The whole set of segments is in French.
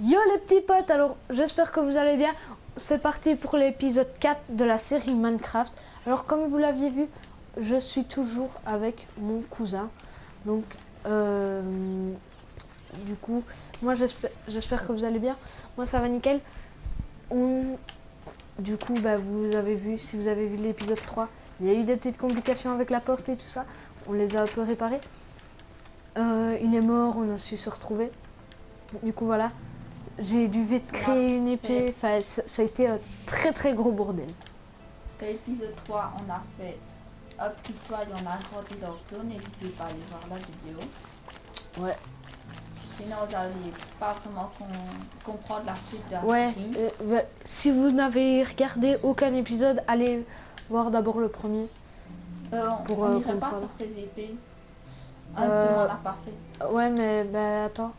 Yo les petits potes, alors j'espère que vous allez bien. C'est parti pour l'épisode 4 de la série Minecraft. Alors comme vous l'aviez vu, je suis toujours avec mon cousin. Donc du coup, moi j'espère que vous allez bien. Moi ça va nickel. Du coup, vous avez vu, si vous avez vu l'épisode 3, il y a eu des petites complications avec la porte et tout ça. On les a un peu réparées. Il est mort, on a su se retrouver. Du coup voilà. J'ai dû vite créer une épée, enfin ça a été un très gros bordel. Dans l'épisode 3, on a fait un petit toit et on a agrandi l'enclos. N'hésitez pas à aller voir la vidéo. Ouais. Sinon, vous n'allez pas vraiment comprendre la suite de la Ouais, série. si vous n'avez regardé aucun épisode, allez voir d'abord le premier. On n'irait pas pour tes épées. On l'a pas fait. Ouais, mais attends.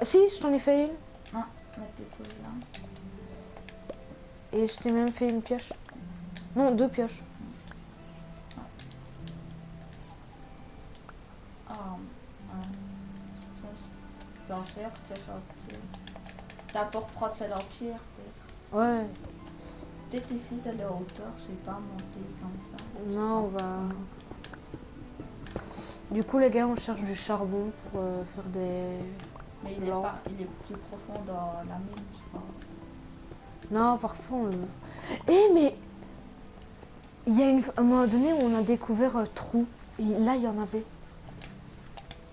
Si, je t'en ai fait une. Ah, mettez tout là. Et je t'ai même fait une pioche. Non, 2 pioches. L'enchère, t'as pour prendre cette entière, peut-être. Ouais. Peut-être ici, t'as de hauteur, je sais pas, monter comme ça. Non, on va... Du coup, les gars, on cherche du charbon pour faire des... Mais il est plus profond dans la mine, je pense. Non, parfois on le... mais... Il y a à un moment donné où on a découvert un trou. Et là, il y en avait.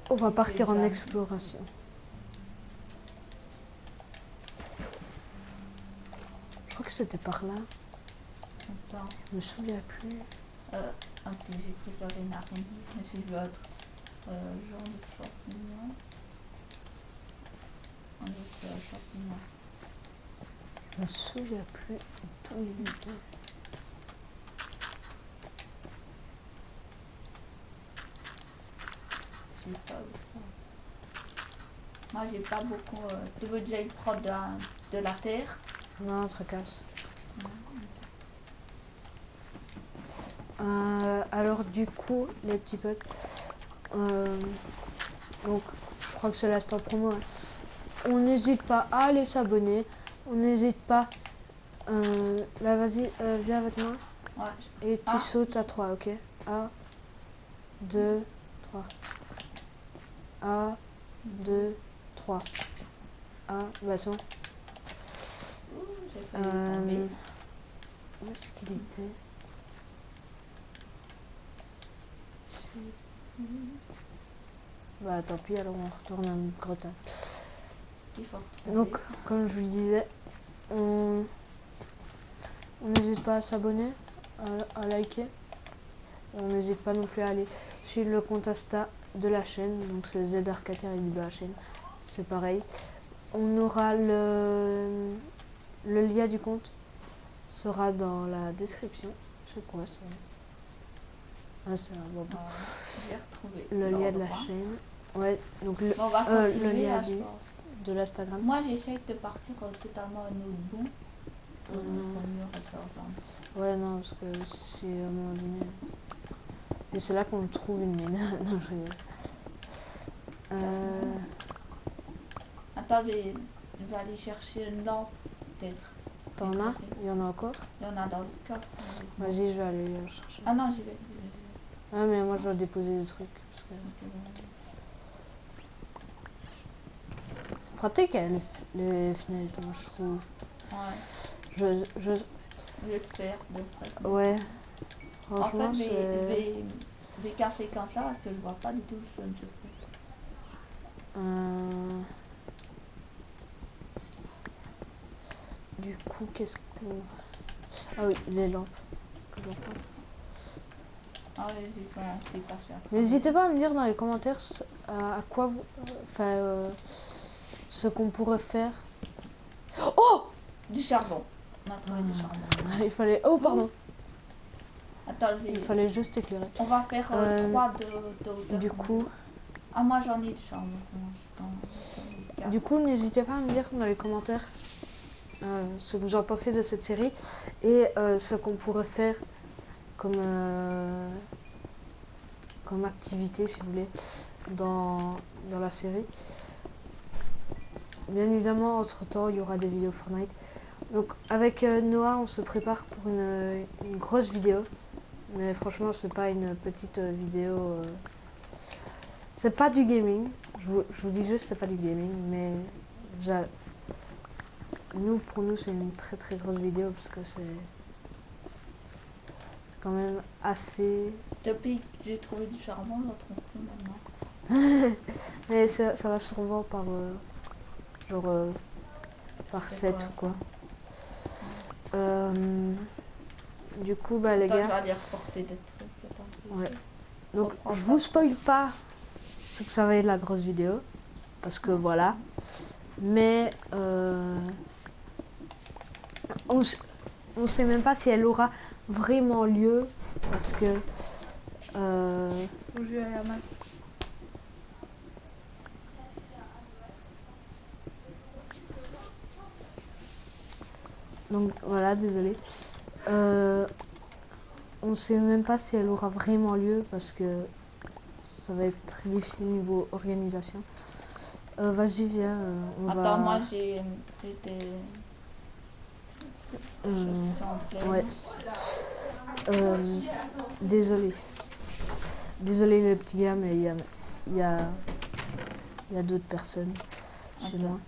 On va partir en exploration. Je crois que c'était par là. Attends. Je me souviens plus. Ok, j'ai cru qu'il y avait une araignée, mais j'ai vu autre genre de champignon. On est sur champignon. Je me souviens plus d'où il était. J'ai pas vu ça. Moi j'ai pas beaucoup. Tu veux déjà y prendre de la terre? Non, tracasse. Alors du coup, les petits potes, donc je crois que c'est l'instant promo. Hein. On n'hésite pas à aller s'abonner. On n'hésite pas. Vas-y, viens avec moi. Ouais. Et tu sautes à 3, ok? 1, 2, 3. 1, 2, 3. 1, c'est bon. Où est-ce qu'il était? Tant pis, alors on retourne à notre grotte. Donc, comme je vous disais, on n'hésite pas à s'abonner, à liker. On n'hésite pas non plus à aller suivre le compte Insta de la chaîne. Donc c'est ZArcaterIDBHN. C'est pareil. On aura le lien du compte sera dans la description. C'est quoi ça? Ah, c'est un bon. J'ai retrouvé le lien de la chaîne. Ouais, donc le lien de l'Instagram. Moi j'essaie de partir totalement à un autre bout pour mieux rester ensemble. Ouais, non, parce que c'est à un moment donné. Et c'est là qu'on trouve une mine. Non, je rigole. Attends, je vais aller chercher une lampe, peut-être. T'en as? Il y en a encore? Il y en a dans le coffre. Vas-y, je vais aller chercher. Ah non, j'y vais. Ah, mais moi je dois déposer des trucs. Parce que... C'est pratique, hein, les fenêtres, moi je trouve. Ouais. Je vais le faire. Ouais. Franchement, en fait, je vais casser comme ça parce que je vois pas du tout le son que je fais. Du coup, qu'est-ce qu'on... Ah oui, les lampes. Ah oui, j'ai commencé par ça. N'hésitez pas à me dire dans les commentaires à quoi vous... ce qu'on pourrait faire. Oh! Du charbon. On a trouvé du charbon. Il fallait... Oh, pardon. Attends, il fallait juste éclairer. On va faire 3 de du coup... Ah, moi j'en ai du charbon. Du coup, n'hésitez pas à me dire dans les commentaires ce que vous en pensez de cette série et ce qu'on pourrait faire comme activité, si vous voulez, dans la série. bien évidemment, entre-temps, il y aura des vidéos Fortnite. Donc avec Noah, on se prépare pour une grosse vidéo. Mais franchement, c'est pas une petite vidéo. C'est pas du gaming. Je vous dis juste, c'est pas du gaming. Mais pour nous, c'est une très très grosse vidéo parce que c'est quand même assez. Depuis que j'ai trouvé du charbon, je ne trouve plus maintenant. Mais ça va sûrement par par C'est 7 quoi, ou quoi. ça? Du coup, bah les Attends, je gars. vais aller reporter des trucs. Attends, Ouais. Donc reprends je ça. vous spoil pas ce que ça va être la grosse vidéo. Parce que voilà. Mais on sait même pas si elle aura vraiment lieu. Parce que Où je vais aller à ma... donc voilà, désolé. On sait même pas si elle aura vraiment lieu parce que ça va être très difficile niveau organisation. Vas-y, viens, on Attends, va. moi j'ai des choses qui sont pleines. Ouais. Désolé. Désolé les petits gars, mais il y a d'autres personnes chez Attends, moi.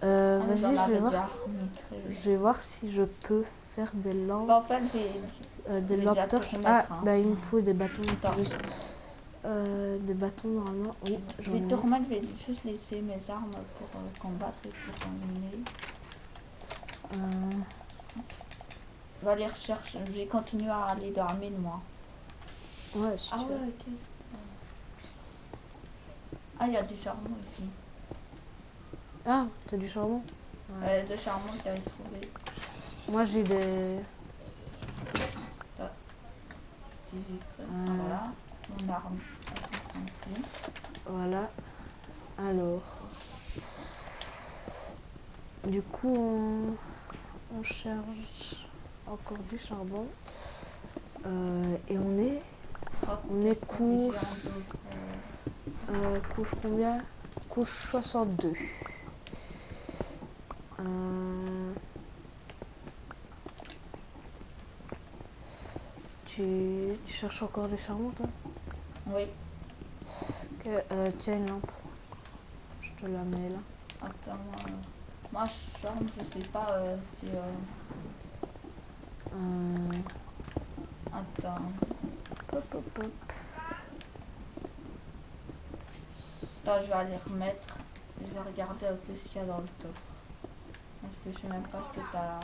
ah, mais Vas-y, j'en je avais vais voir. déjà remis créé. Je vais voir si je peux faire des lampes. Bah, en fait, Des je vais lampes déjà tout torches. remettre, Ah, hein. bah il me faut des bâtons. Attends. Plus. Des bâtons normalement. Oui, Je j'en vais ai. tout remettre, je vais juste laisser mes armes pour combattre et pour terminer. Je vais aller rechercher, je vais continuer à aller dans la mine, moi. Ouais, si Ah tu ouais, veux. ok. Ah, il y a du charbon ici. Ah, t'as du charbon? De charbon que t'avais trouvé. Moi j'ai des. 18. Ah, voilà. Mon arme. Attends, Voilà. Alors. Du coup, on cherche encore du charbon. Et on est couche. Couche combien? Couche 62. Tu cherches encore du charbon, toi? Oui. Ok, tiens une lampe. Je te la mets là. Attends, moi charme, je sais pas si... Attends. Hop, hop, hop. Attends, je vais aller remettre. Je vais regarder un peu ce qu'il y a dans le coffre. Parce que je sais même pas ce que t'as...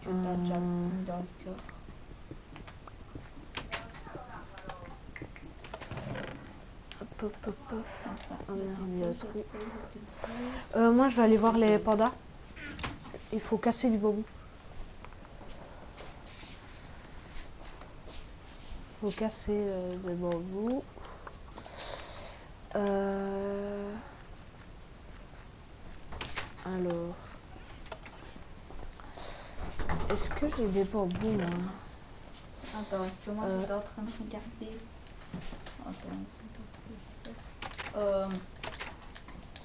déjà mis dans le coffre. Hop, hop, hop, hop. Enfin, Oh merde, il y a un trou. je Moi, je vais aller voir les pandas. Il faut casser du bambou. Il faut casser des bambous. Alors, est-ce que j'ai des bambous moi? Attends, est-ce que moi j'étais en train de regarder?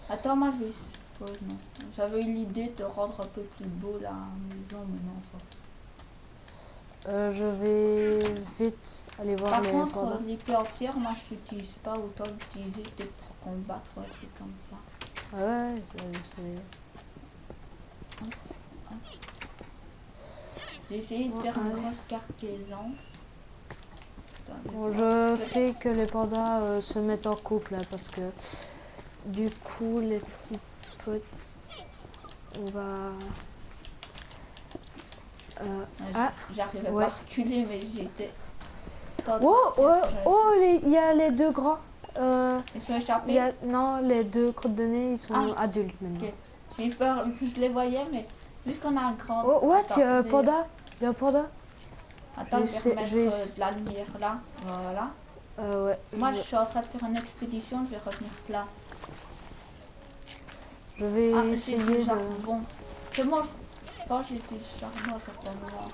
Attends, moi je vais... Oh, non. J'avais eu l'idée de rendre un peu plus beau la maison, mais non, ça. Je vais vite aller voir Par les contre, pandas. l'épée en pierre, moi je l'utilise pas, autant l'utiliser peut-être pour combattre ou un truc comme ça. Ouais, c'est... J'ai essayé de faire une grosse cargaison. Bon, je fais que les pandas se mettent en couple là, parce que du coup les petits potes, on va... J'arrivais ouais. pas à reculer, mais j'étais... Oh, il y a les deux grands. Ils sont échappés. Non, les deux crottes de nez, ils sont adultes maintenant. Okay. J'ai eu peur, je les voyais, mais vu qu'on a un grand... Oh, what? Attends, Il y a un panda. Il y a un panda. Attends, je vais remettre de la lumière là. Voilà. Ouais. Moi, je suis en train de faire une expédition, je vais revenir là. Je vais essayer de... Bon, c'est moi, je pense que j'ai du charbon à certains moments.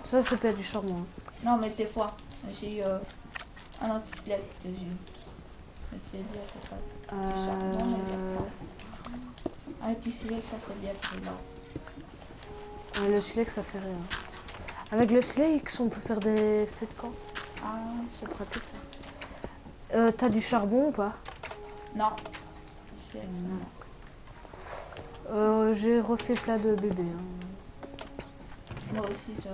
Ça, c'est pas du charbon. Hein. Non, mais des fois, j'ai eu un anti-squelette que j'ai eu. Mais c'est bien, c'est pas du charbon, mais il y a pas. Ah, du silex, ça serait bien pour là. Le silex, ça fait rien. Avec le silex, on peut faire des feux de camp. Ah, C'est pratique ça. T'as du charbon ou pas? non. Silex, non. Mince. J'ai refait plein de bébés. Hein. Moi aussi, je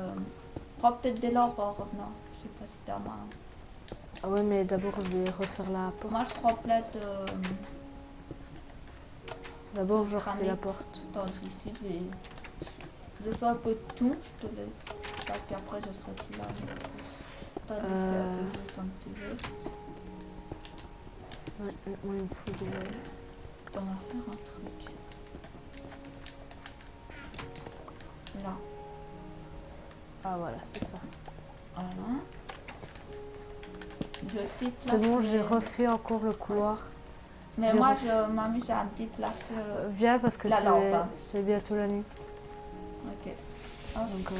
prends peut-être des lampes en revenant. Je sais pas si t'as marre. Ah ouais, mais d'abord, je vais refaire la porte. Moi, je prends plein de... D'abord, je refais cramé la porte. dans ici, je fais un peu de tout, je te laisse. Parce qu'après, je serai plus là. T'as de faire un peu comme tu veux. Ouais, moi, il me faut des... T'en vas faire un truc. Là. Ah voilà, c'est ça. Voilà. Je déplace C'est bon, j'ai les- refait encore le couloir. Mais j'ai moi, refait- je m'amuse à déplacer Viens parce que la lampe. Hein. c'est bientôt la nuit. Ok. Hop. Donc,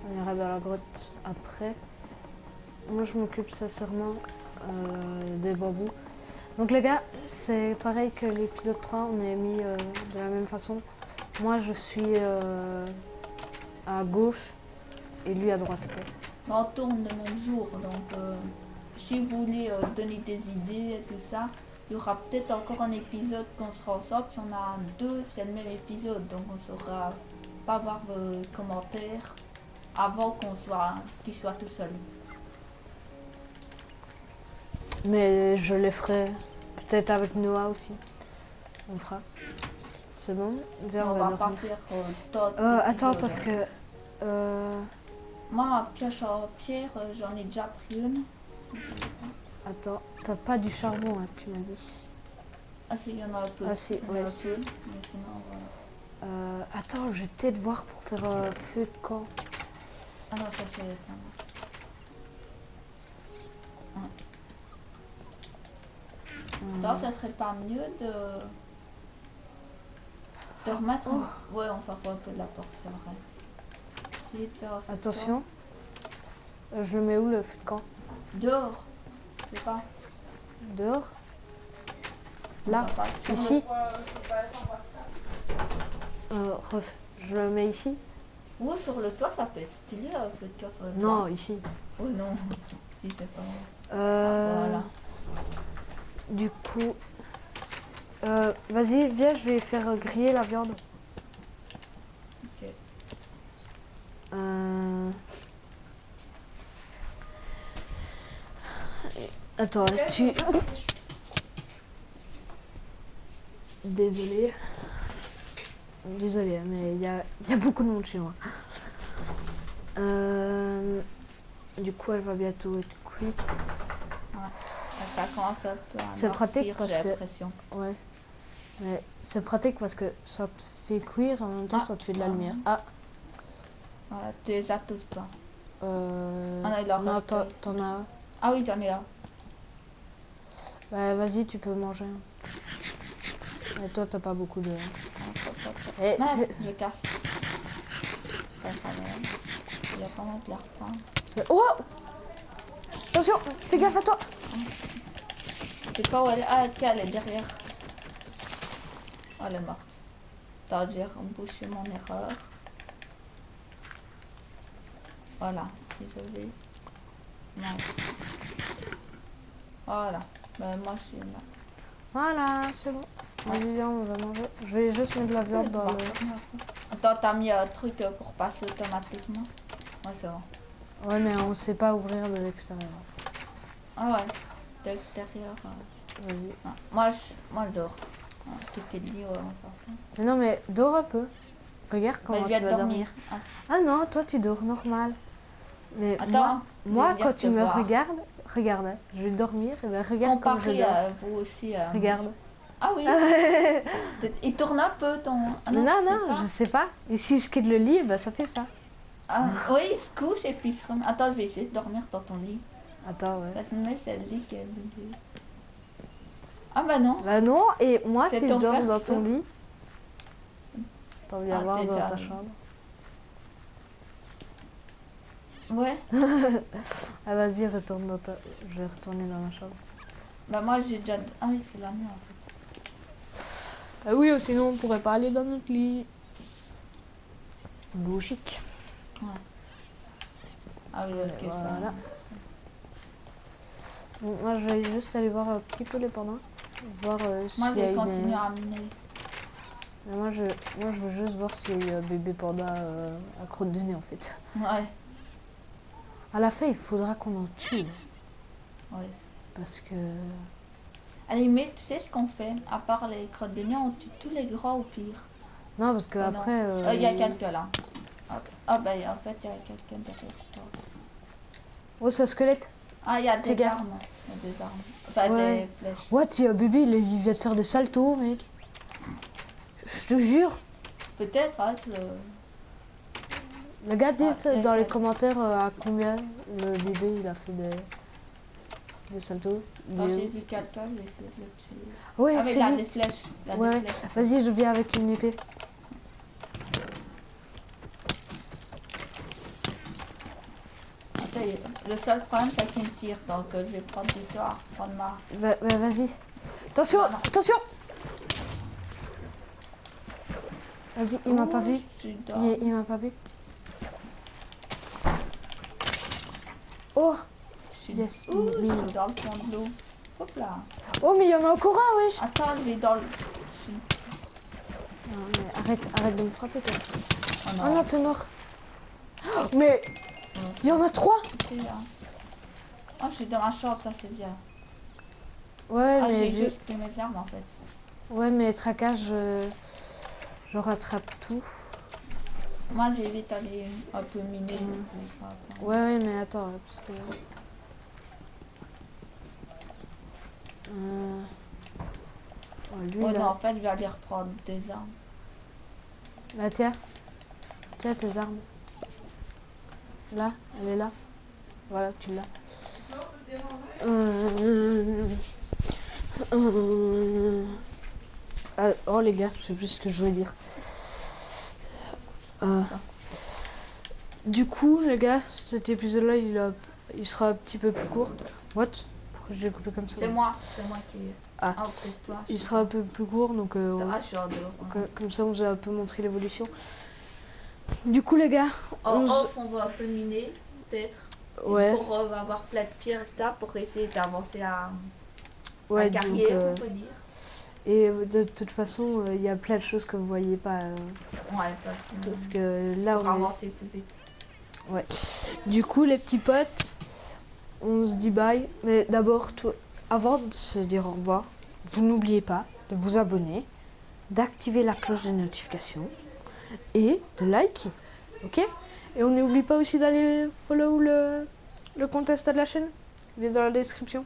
on ira dans la grotte après. Moi, je m'occupe sincèrement des bambous. Donc, les gars, c'est pareil que l'épisode 3. On est mis de la même façon. Moi, je suis à gauche et lui à droite. Quoi. Mais on tourne le même jour, donc si vous voulez donner des idées et tout ça, il y aura peut-être encore un épisode qu'on sera ensemble. Si on a deux, c'est le même épisode, donc on saura pas voir vos commentaires avant qu'il soit tout seul. Mais je les ferai peut-être avec Noah aussi. On fera. C'est bon? Viens, On va pas dormir. faire d'autres Attends, épisodes. parce que... Moi, ma pioche en pierre, j'en ai déjà pris une. Attends, t'as pas du charbon, hein, tu m'as dit. Ah si, il y en a un peu. Ah si, Il y en a ouais, un si. peu, mais sinon, voilà. Attends, je vais peut-être voir pour faire feu de camp. Ah non, ça c'est ça. Non, ça serait pas mieux de remettre. Ouais, on s'en fout un peu de la porte, c'est vrai. Essayer de faire un feu de Attention. Je le mets où le feu de camp? camp. Dehors. Je sais pas. Dehors? Là? On va pas- Ici? Je le mets ici? Ou sur le toit, ça peut être stylé un feu de camp sur le toit. Non, ici. Oh non. Si, c'est pas. Voilà. Du coup... vas-y, viens, je vais faire griller la viande. Ok. Attends, tu... Désolé. Désolé, mais il y a beaucoup de monde chez moi. Du coup, elle va bientôt être cuite. Ouais. Ça commence un peu à C'est pratique noircir, parce j'ai que... l'impression. Ouais. Mais c'est pratique parce que ça te fait cuire, en même temps ça te fait de la lumière. Ah, Voilà, tu les as tous, toi. il en non, reste t'en as un. Ah oui, j'en ai un. Bah vas-y, tu peux manger. Et toi, t'as pas beaucoup de... Et Merde, c'est- je casse. Ça, ça va. Il y a pas mal de la reprendre. Oh! Attention, fais gaffe à toi! Je sais pas où elle est. Ah, elle est derrière. Oh, elle est morte. Attends, j'ai embouché mon erreur. Voilà, désolé. Non. Voilà. Ben, moi, je suis là. Voilà, c'est bon. Vas-y, viens, on va manger. Je vais juste mettre de la viande dans le... Attends, t'as mis un truc pour passer automatiquement? Ouais, c'est bon. Ouais, mais on sait pas ouvrir de l'extérieur. Ah ouais, de l'extérieur. Vas-y. Ah, moi, je dors. Ah, tout est dit, ouais, on s'en fout. Mais non, mais dors un peu. Regarde Mais comment je tu viens vas de dormir. dormir. Ah non, toi tu dors normal. Mais Attends, moi je vais quand venir tu te me voir. regardes, regarde, hein, je vais dormir, et ben regarde comme je Comparé dors. à vous aussi. Regarde. Ah oui, il tourne un peu ton... Ah non, je sais non, pas. je sais pas. Et si je quitte le lit, ben ça fait ça. Ah, oui, il se couche et puis il se remet. Attends, je vais essayer de dormir dans ton lit. Attends, ouais. Parce que mais c'est le lit qui est venu. Ah bah non. Bah non, et moi C'est si je ton dors frère dans qui ton dort. lit, t'en viens Ah, voir t'es dans déjà ta allé. chambre. Ouais. Ah vas-y, retourne dans ta... Je vais retourner dans ma chambre. Bah moi j'ai déjà... Ah oui, c'est la mienne en fait. Ah oui, sinon on pourrait pas aller dans notre lit. Logique. Ouais. Ah oui, ok, Voilà. ça... Bon, moi je vais juste aller voir un petit peu les pandas. Voir s'il Moi y a je vais une... continuer à amener. Mais moi je veux juste voir s'il y a un bébé panda à crotte de nez en fait. Ouais. À la fin, il faudra qu'on en tue. Ouais. Parce que... Allez, mais tu sais ce qu'on fait? À part les crottes de nez, on tue tous les gras au pire. Non, parce que Oh non. après... Il y a quelqu'un là. Ah bah en fait il y a quelqu'un derrière toi. Oh, ce squelette. Ah, il y a Fais des gaffe. armes. Il y a des armes. Enfin Ouais. des flèches. What, il y a un bébé, il vient de faire des saltos, mec. Je te jure. Peut-être, hein, Le gars, dites Ouais, dans les ouais. commentaires à combien le bébé il a fait des saltos. Il Quand est j'ai où? vu quelqu'un, j'ai essayé de le tuer. Ouais, Ah mais il c'est a lui. des flèches. Il a Ouais, des flèches. vas-y, je viens avec une épée. Attends, le seul problème c'est qu'il me tire, donc je vais prendre du temps à prendre ma... Vas-y. Attention, Non, non. attention. Vas-y, il m'a pas vu. Je suis dans... Il m'a pas vu. Oh, Je suis... yes. Ouh, je mignon. suis dans le fond de l'eau. Hop là. Oh, mais il y en a encore un, wesh. Attends, je vais dans le... Non, mais arrête de me frapper, toi. Oh Oh non. non, t'es mort. Oh, mais il y en a 3. C'est bien. Oh, je suis dans ma chambre, ça c'est bien. Ouais, Ah, mais j'ai juste pris mes armes en fait. ouais, mais traquage, je rattrape tout. Moi j'ai vite allé un peu miner. Ouais, mais attends, parce que... Oh, lui, Oh non, là... en fait je vais aller reprendre des armes. Bah, tiens. Tiens, tes armes. Là, elle est là. Voilà, tu l'as. Oh, les gars, je sais plus ce que je voulais dire. Du coup, les gars, cet épisode-là, il sera un petit peu plus court. What? Pourquoi je l'ai coupé comme ça? C'est moi qui... Ah. Après toi. Il sera un peu plus court, donc Ah, je suis en dehors. comme ça, on vous a un peu montré l'évolution. Du coup, les gars, En off, on va un peu miner, peut-être. ouais, Pour avoir plein de pierres et ça, pour essayer d'avancer à ouais, la donc, carrière, on peut dire. et de toute façon, il y a plein de choses que vous voyez pas, Ouais, parce que là, pour on est... avancer plus vite. Ouais. Du coup, les petits potes, on se dit bye. Mais d'abord, avant de se dire au revoir, vous n'oubliez pas de vous abonner, d'activer la cloche de notification et de liker. Ok? Et on n'oublie pas aussi d'aller follow le compte Insta de la chaîne. Il est dans la description.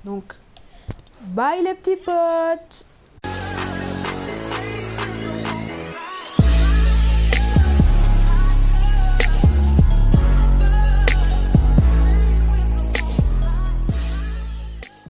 Donc, bye les petits potes!